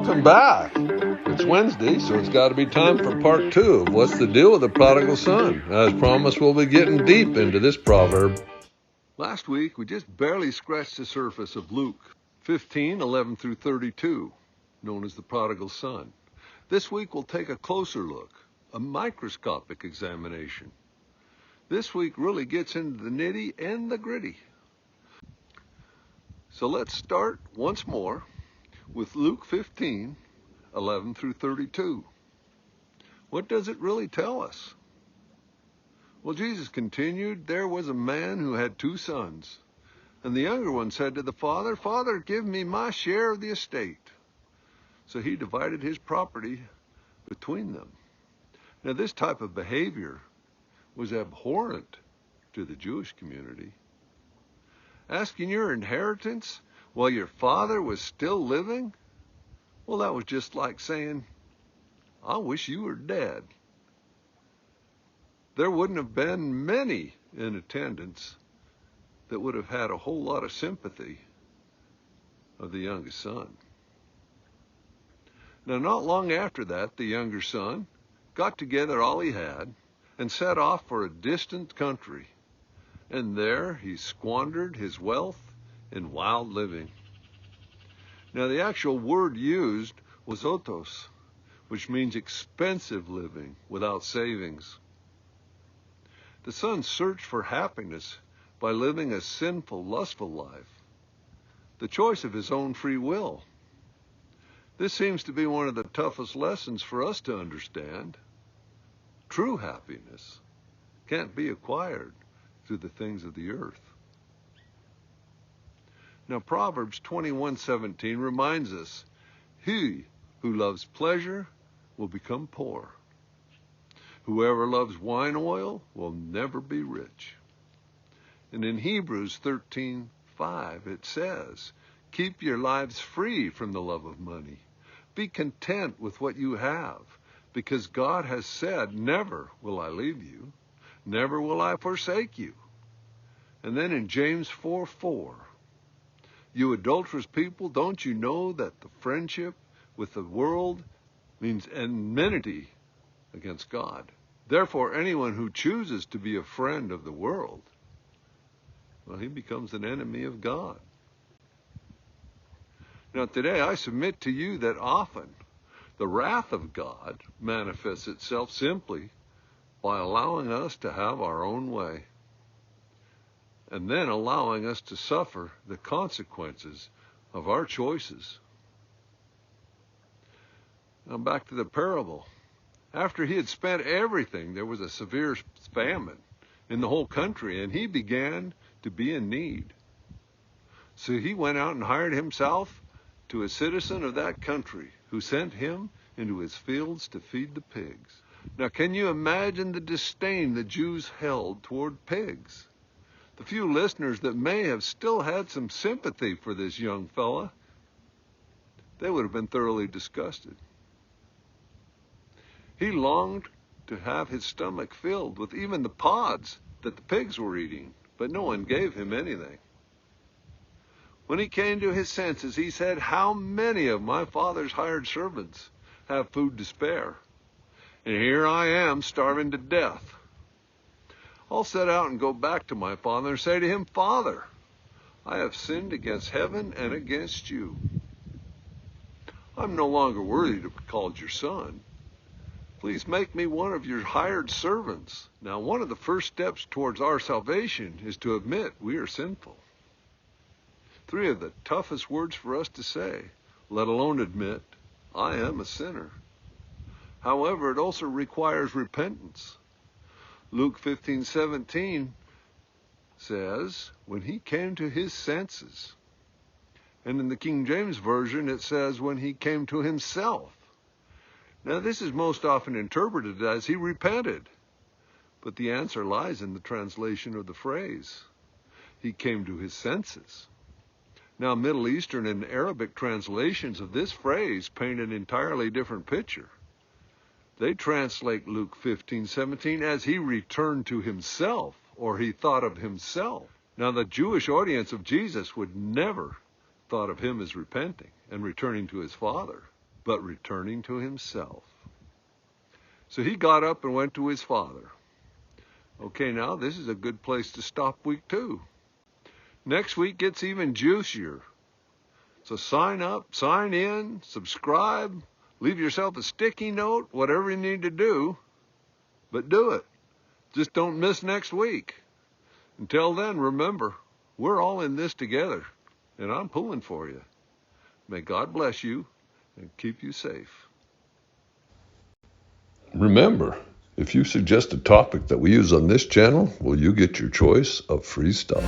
welcome back. It's Wednesday, so it's got to be time for part 2 of What's the Deal with the Prodigal Son. As promised, we'll be getting deep into this proverb. Last week, we just barely scratched the surface of Luke 15:11 through 32, known as the Prodigal Son. This week, we'll take a closer look, a microscopic examination. This week really gets into the nitty and the gritty. So let's start once more with Luke 15:11 through 32. What does it really tell us? Well, Jesus continued, "There was a man who had 2 sons, and the younger one said to the father, 'Father, give me my share of the estate.' So he divided his property between them." Now, this type of behavior was abhorrent to the Jewish community. Asking your inheritance while your father was still living? Well, that was just like saying, "I wish you were dead." There wouldn't have been many in attendance that would have had a whole lot of sympathy of the youngest son. Now, not long after that, the younger son got together all he had and set off for a distant country. And there he squandered his wealth in wild living. Now, the actual word used was otos, which means expensive living without savings. The son searched for happiness by living a sinful, lustful life, the choice of his own free will. This seems to be one of the toughest lessons for us to understand. True happiness can't be acquired through the things of the earth. Now, Proverbs 21:17 reminds us, "He who loves pleasure will become poor. Whoever loves wine oil will never be rich." And in Hebrews 13:5 it says, "Keep your lives free from the love of money. Be content with what you have, because God has said, 'Never will I leave you. Never will I forsake you.'" And then in James 4:4, "You adulterous people, don't you know that the friendship with the world means enmity against God? Therefore, anyone who chooses to be a friend of the world, well, he becomes an enemy of God." Now, today I submit to you that often the wrath of God manifests itself simply by allowing us to have our own way, and then allowing us to suffer the consequences of our choices. Now, back to the parable. After he had spent everything, there was a severe famine in the whole country, and he began to be in need. So he went out and hired himself to a citizen of that country, who sent him into his fields to feed the pigs. Now, can you imagine the disdain the Jews held toward pigs? The few listeners that may have still had some sympathy for this young fella, they would have been thoroughly disgusted. He longed to have his stomach filled with even the pods that the pigs were eating, but no one gave him anything. When he came to his senses, he said, "How many of my father's hired servants have food to spare? And here I am starving to death. I'll set out and go back to my father and say to him, 'Father, I have sinned against heaven and against you. I'm no longer worthy to be called your son. Please make me one of your hired servants.'" Now, one of the first steps towards our salvation is to admit we are sinful. 3 of the toughest words for us to say, let alone admit, "I am a sinner." However, it also requires repentance. Luke 15:17 says, "When he came to his senses." And in the King James Version, it says, "when he came to himself." Now, this is most often interpreted as he repented. But the answer lies in the translation of the phrase, "he came to his senses." Now, Middle Eastern and Arabic translations of this phrase paint an entirely different picture. They translate Luke 15:17 as he returned to himself, or he thought of himself. Now, the Jewish audience of Jesus would never thought of him as repenting and returning to his Father. but returning to himself. So he got up and went to his father. Okay, now this is a good place to stop week 2. Next week gets even juicier. So sign up, sign in, subscribe, leave yourself a sticky note, whatever you need to do, but do it. Just don't miss next week. Until then, remember, we're all in this together, and I'm pulling for you. May God bless you and keep you safe. Remember, if you suggest a topic that we use on this channel, will you get your choice of free stuff?